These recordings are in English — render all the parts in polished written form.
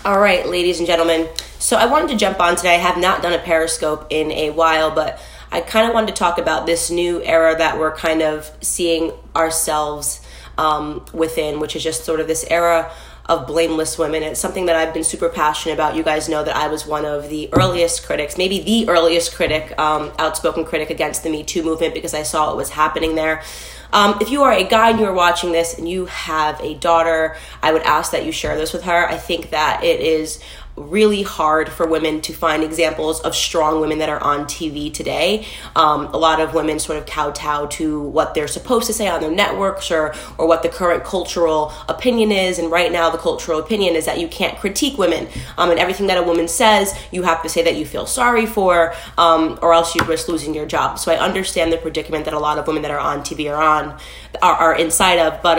All right, ladies and gentlemen. So I wanted to jump on today. I have not done a Periscope in a while, but I kind of wanted to talk about this new era that we're kind of seeing ourselves within, which is just sort of this era of blameless women. It's something that I've been super passionate about. You guys know that I was one of the earliest critics, maybe the earliest critic, outspoken critic against the Me Too movement, because I saw what was happening there. If you are a guy and you're watching this and you have a daughter, I would ask that you share this with her. I think that it is really hard for women to find examples of strong women that are on TV today. A lot of women sort of kowtow to what they're supposed to say on their networks or what the current cultural opinion is. And right now the cultural opinion is that you can't critique women. And everything that a woman says, you have to say that you feel sorry for, or else you risk losing your job. So I understand the predicament that a lot of women that are on TV are inside of, but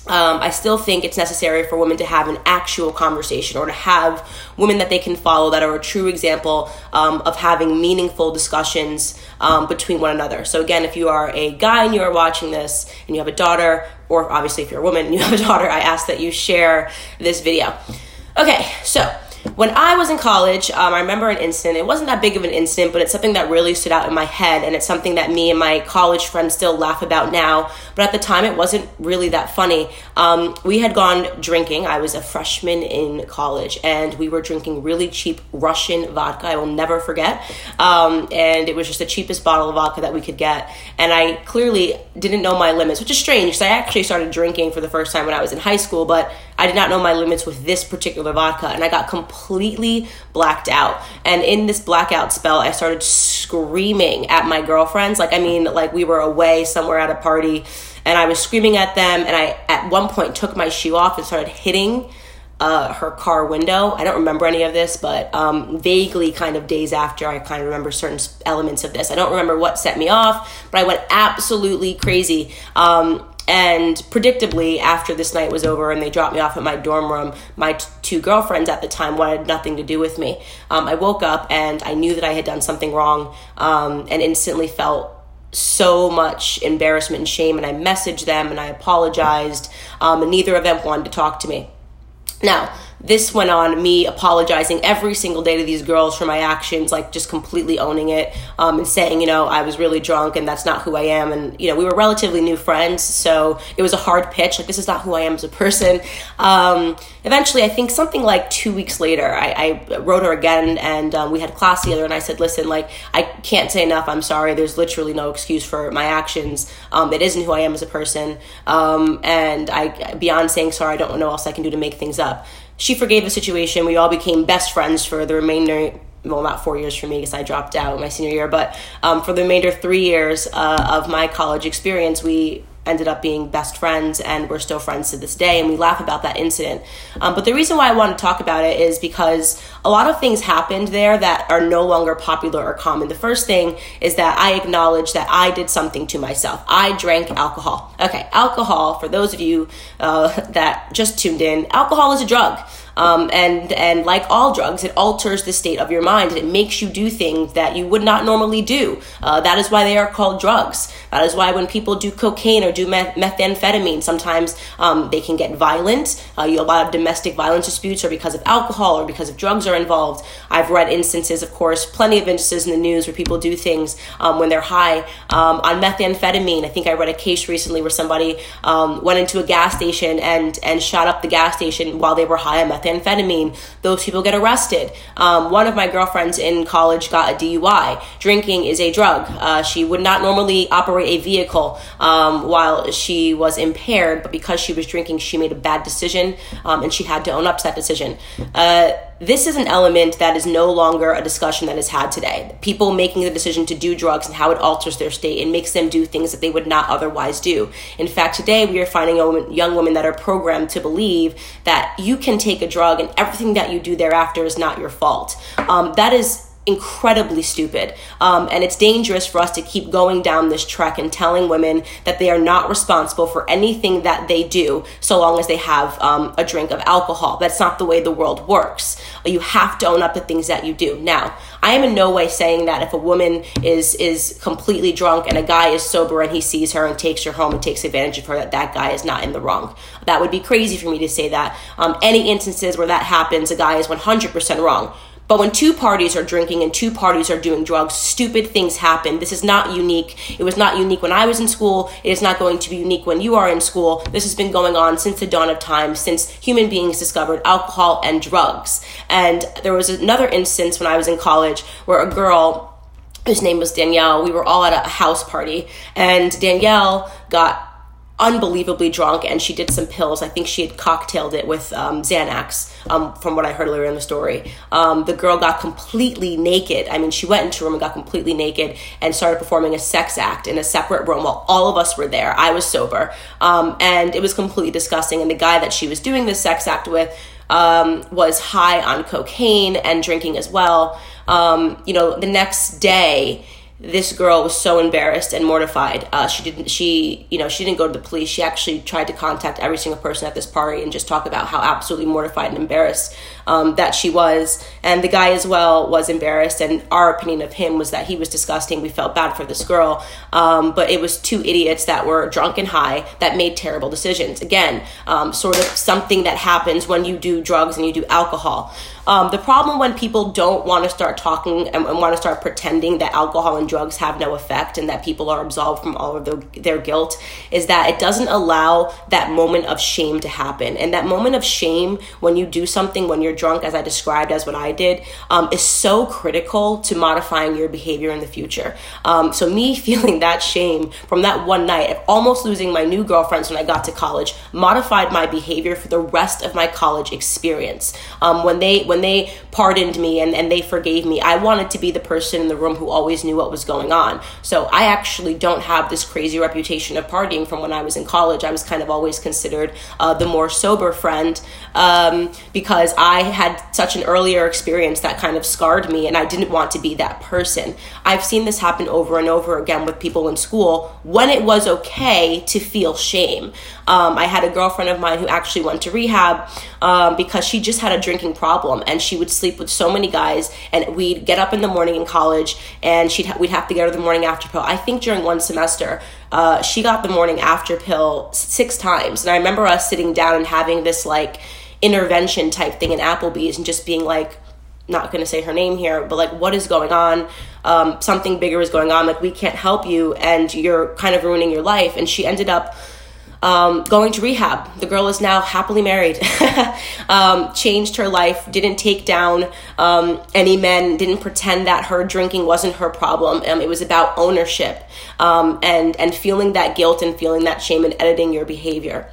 I still think it's necessary for women to have an actual conversation, or to have women that they can follow that are a true example of having meaningful discussions between one another. So again, if you are a guy and you are watching this and you have a daughter, or obviously if you're a woman and you have a daughter, I ask that you share this video. Okay, so when I was in college, I remember an incident. It wasn't that big of an incident, but it's something that really stood out in my head, and it's something that me and my college friends still laugh about now, but at the time it wasn't really that funny. We had gone drinking. I was a freshman in college, and we were drinking really cheap Russian vodka. I will never forget. And it was just the cheapest bottle of vodka that we could get, and I clearly didn't know my limits, which is strange because I actually started drinking for the first time when I was in high school, but I did not know my limits with this particular vodka, and I got completely blacked out. And in this blackout spell, I started screaming at my girlfriends. Like we were away somewhere at a party, and I was screaming at them, and I at one point took my shoe off and started hitting her car window. I don't remember any of this, but vaguely kind of days after, I kind of remember certain elements of this. I don't remember what set me off, but I went absolutely crazy. And predictably, after this night was over and they dropped me off at my dorm room, my two girlfriends at the time wanted nothing to do with me. I woke up and I knew that I had done something wrong, and instantly felt so much embarrassment and shame. And I messaged them and I apologized, and neither of them wanted to talk to me. Now, this went on, me apologizing every single day to these girls for my actions, like just completely owning it, and saying, I was really drunk and that's not who I am. And, we were relatively new friends, so it was a hard pitch. Like, this is not who I am as a person. Eventually, I think something like 2 weeks later, I wrote her again, and we had class together, and I said, listen, I can't say enough. I'm sorry. There's literally no excuse for my actions. It isn't who I am as a person. And beyond saying sorry, I don't know what else I can do to make things up. She forgave the situation. We all became best friends for the remainder, well, not 4 years for me because I dropped out my senior year, but for the remainder 3 years of my college experience, we ended up being best friends, and we're still friends to this day, and we laugh about that incident. But the reason why I want to talk about it is because a lot of things happened there that are no longer popular or common. The first thing is that I acknowledge that I did something to myself. I drank alcohol. Okay, alcohol, for those of you that just tuned in, alcohol is a drug. And like all drugs, it alters the state of your mind, and it makes you do things that you would not normally do. That is why they are called drugs. That is why when people do cocaine or do methamphetamine, sometimes they can get violent. A lot of domestic violence disputes are because of alcohol or because of drugs are involved. I've read instances, of course, plenty of instances in the news where people do things when they're high. On methamphetamine, I think I read a case recently where somebody went into a gas station and shot up the gas station while they were high on methamphetamine. Those people get arrested. One of my girlfriends in college got a DUI. Drinking is a drug. She would not normally operate a vehicle while she was impaired, but because she was drinking, she made a bad decision, and she had to own up to that decision. This is an element that is no longer a discussion that is had today. People making the decision to do drugs and how it alters their state and makes them do things that they would not otherwise do. In fact, today we are finding young women that are programmed to believe that you can take a drug and everything that you do thereafter is not your fault. That is incredibly stupid. And it's dangerous for us to keep going down this trek and telling women that they are not responsible for anything that they do so long as they have a drink of alcohol. That's not the way the world works. You have to own up to things that you do. Now, I am in no way saying that if a woman is completely drunk and a guy is sober and he sees her and takes her home and takes advantage of her, that guy is not in the wrong. That would be crazy for me to say that. Any instances where that happens, a guy is 100% wrong. But when two parties are drinking and two parties are doing drugs, stupid things happen. This is not unique. It was not unique when I was in school. It is not going to be unique when you are in school. This has been going on since the dawn of time, since human beings discovered alcohol and drugs. And there was another instance when I was in college where a girl, whose name was Danielle, we were all at a house party, and Danielle got unbelievably drunk, and she did some pills. I think she had cocktailed it with Xanax, from what I heard earlier in the story. The girl got completely naked. I mean, she went into a room and got completely naked and started performing a sex act in a separate room while all of us were there. I was sober. And it was completely disgusting. And the guy that she was doing this sex act with was high on cocaine and drinking as well. The next day, this girl was so embarrassed and mortified. She didn't go to the police. She actually tried to contact every single person at this party and just talk about how absolutely mortified and embarrassed that she was. And the guy as well was embarrassed. And our opinion of him was that he was disgusting. We felt bad for this girl. But it was two idiots that were drunk and high that made terrible decisions. Again, sort of something that happens when you do drugs and you do alcohol. The problem when people don't want to start talking and want to start pretending that alcohol and drugs have no effect and that people are absolved from all of their guilt is that it doesn't allow that moment of shame to happen. And that moment of shame when you do something when you're drunk, as I described as what I did, is so critical to modifying your behavior in the future. So me feeling that shame from that one night of almost losing my new girlfriends when I got to college modified my behavior for the rest of my college experience. When they pardoned me and they forgave me, I wanted to be the person in the room who always knew what was going on. So I actually don't have this crazy reputation of partying from when I was in college. I was kind of always considered the more sober friend because I had such an earlier experience that kind of scarred me, and I didn't want to be that person. I've seen this happen over and over again with people in school when it was okay to feel shame. I had a girlfriend of mine who actually went to rehab because she just had a drinking problem, and she would sleep with so many guys, and we'd get up in the morning in college and we'd have to get her the morning after pill. I think during one semester, she got the morning after pill 6 times. And I remember us sitting down and having this like intervention type thing in Applebee's and just being like, not going to say her name here, but like, what is going on? Something bigger is going on. Like, we can't help you and you're kind of ruining your life. And she ended up going to rehab. The girl is now happily married, changed her life, didn't take down any men, didn't pretend that her drinking wasn't her problem. It was about ownership and feeling that guilt and feeling that shame and editing your behavior.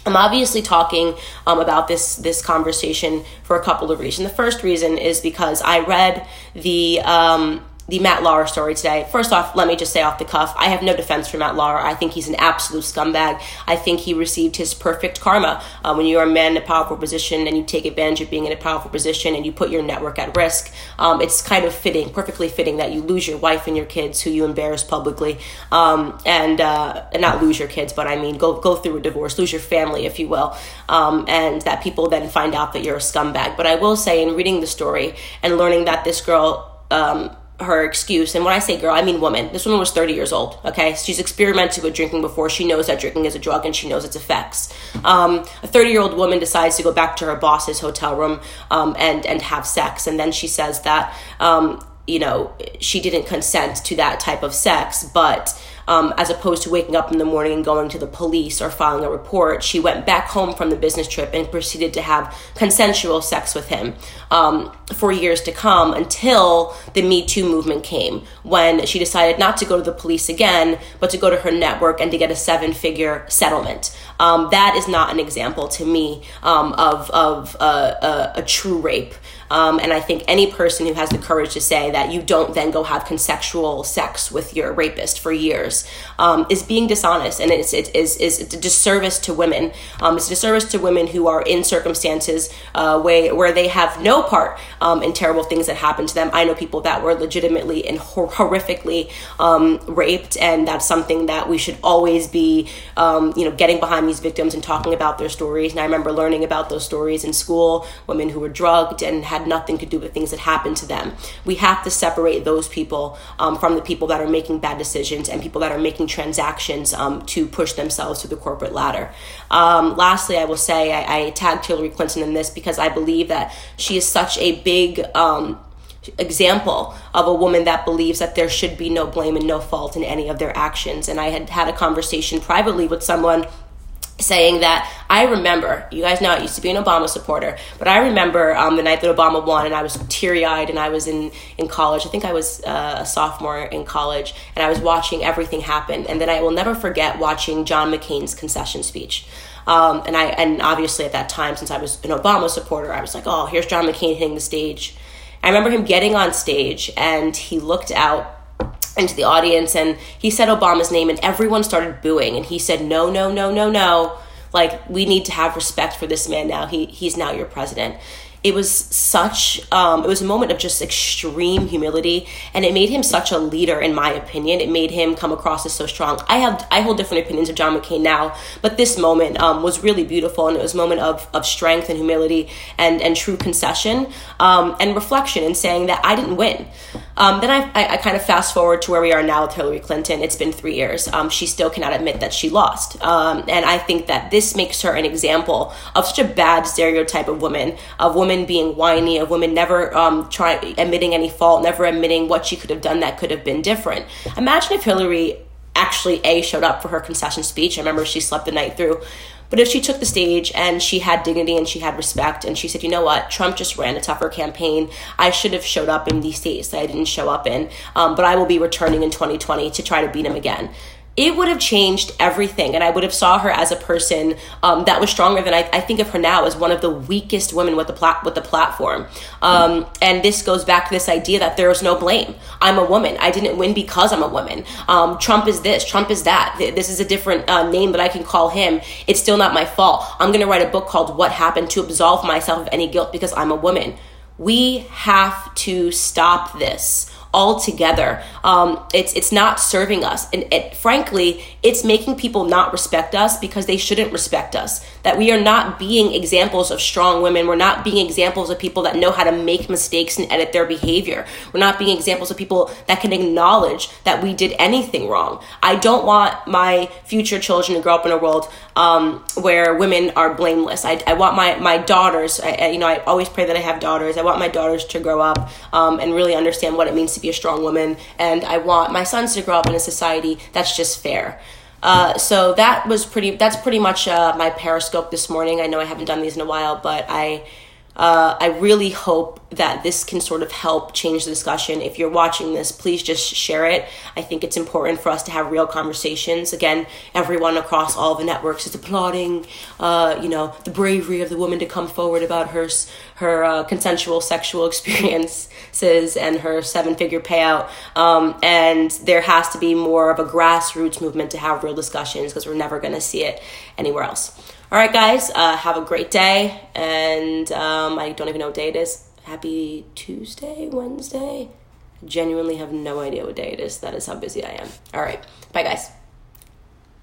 I'm obviously talking about this conversation for a couple of reasons. The first reason is because I read the Matt Lauer story today. First off, let me just say off the cuff, I have no defense for Matt Lauer. I think he's an absolute scumbag. I think he received his perfect karma. When you're a man in a powerful position and you take advantage of being in a powerful position and you put your network at risk, it's kind of fitting, perfectly fitting that you lose your wife and your kids who you embarrass publicly, and not lose your kids, but I mean go through a divorce, lose your family, if you will, and that people then find out that you're a scumbag. But I will say, in reading the story and learning that this girl, her excuse, and when I say girl, I mean woman. This woman was 30 years old, okay? She's experimented with drinking before. She knows that drinking is a drug and she knows its effects. A 30-year-old woman decides to go back to her boss's hotel room and have sex. And then she says that, she didn't consent to that type of sex, but as opposed to waking up in the morning and going to the police or filing a report, she went back home from the business trip and proceeded to have consensual sex with him for years to come, until the Me Too movement came, when she decided not to go to the police again, but to go to her network and to get a 7-figure settlement. that is not an example to me of a true rape. And I think any person who has the courage to say that you don't then go have consensual sex with your rapist for years is being dishonest, and it's a disservice to women. It's a disservice to women who are in circumstances where they have no part in terrible things that happen to them. I know people that were legitimately and horrifically raped, and that's something that we should always be, getting behind these victims and talking about their stories. And I remember learning about those stories in school, women who were drugged and had nothing to do with things that happened to them. We have to separate those people from the people that are making bad decisions and people that are making transactions to push themselves through the corporate ladder. Lastly, I will say I tagged Hillary Clinton in this because I believe that she is such a big example of a woman that believes that there should be no blame and no fault in any of their actions. And I had a conversation privately with someone saying that I remember, you guys know I used to be an Obama supporter, but I remember the night that Obama won, and I was teary-eyed, and I was in college. I think I was a sophomore in college, and I was watching everything happen. And then I will never forget watching John McCain's concession speech. And obviously at that time, since I was an Obama supporter, I was like, oh, here's John McCain hitting the stage. I remember him getting on stage, and he looked out into the audience and he said Obama's name, and everyone started booing, and he said, no, no, no, no, no. Like, we need to have respect for this man now. He's now your president. It was such, it was a moment of just extreme humility, and it made him such a leader, in my opinion. It made him come across as so strong. I hold different opinions of John McCain now, but this moment was really beautiful, and it was a moment of strength and humility and true concession and reflection, and saying that I didn't win. Then I kind of fast forward to where we are now with Hillary Clinton. It's been 3 years. She still cannot admit that she lost. And I think that this makes her an example of such a bad stereotype of women being whiny, of women never admitting any fault, never admitting what she could have done that could have been different. Imagine if Hillary actually showed up for her concession speech. I remember she slept the night through. But if she took the stage and she had dignity and she had respect, and she said, you know what, Trump just ran a tougher campaign. I should have showed up in these states that I didn't show up in, but I will be returning in 2020 to try to beat him again. It would have changed everything, and I would have saw her as a person that was stronger than I think of her now as one of the weakest women with the platform. And this goes back to this idea that there is no blame. I'm a woman. I didn't win because I'm a woman. Trump is this. Trump is that. This is a different name that I can call him. It's still not my fault. I'm going to write a book called What Happened to absolve myself of any guilt because I'm a woman. We have to stop this altogether. It's not serving us, and frankly, it's making people not respect us because they shouldn't respect us. That we are not being examples of strong women. We're not being examples of people that know how to make mistakes and edit their behavior. We're not being examples of people that can acknowledge that we did anything wrong. I don't want my future children to grow up in a world where women are blameless. I want my daughters, I always pray that I have daughters. I want my daughters to grow up and really understand what it means to be a strong woman. And I want my sons to grow up in a society that's just fair. So that's pretty much my Periscope this morning. I know I haven't done these in a while, but I really hope that this can sort of help change the discussion. If you're watching this, please just share it. I think it's important for us to have real conversations. Again, everyone across all the networks is applauding, the bravery of the woman to come forward about her consensual sexual experiences and her 7-figure payout. And there has to be more of a grassroots movement to have real discussions because we're never going to see it anywhere else. All right, guys, have a great day. And I don't even know what day it is. Happy Tuesday, Wednesday. I genuinely have no idea what day it is. That is how busy I am. All right. Bye, guys.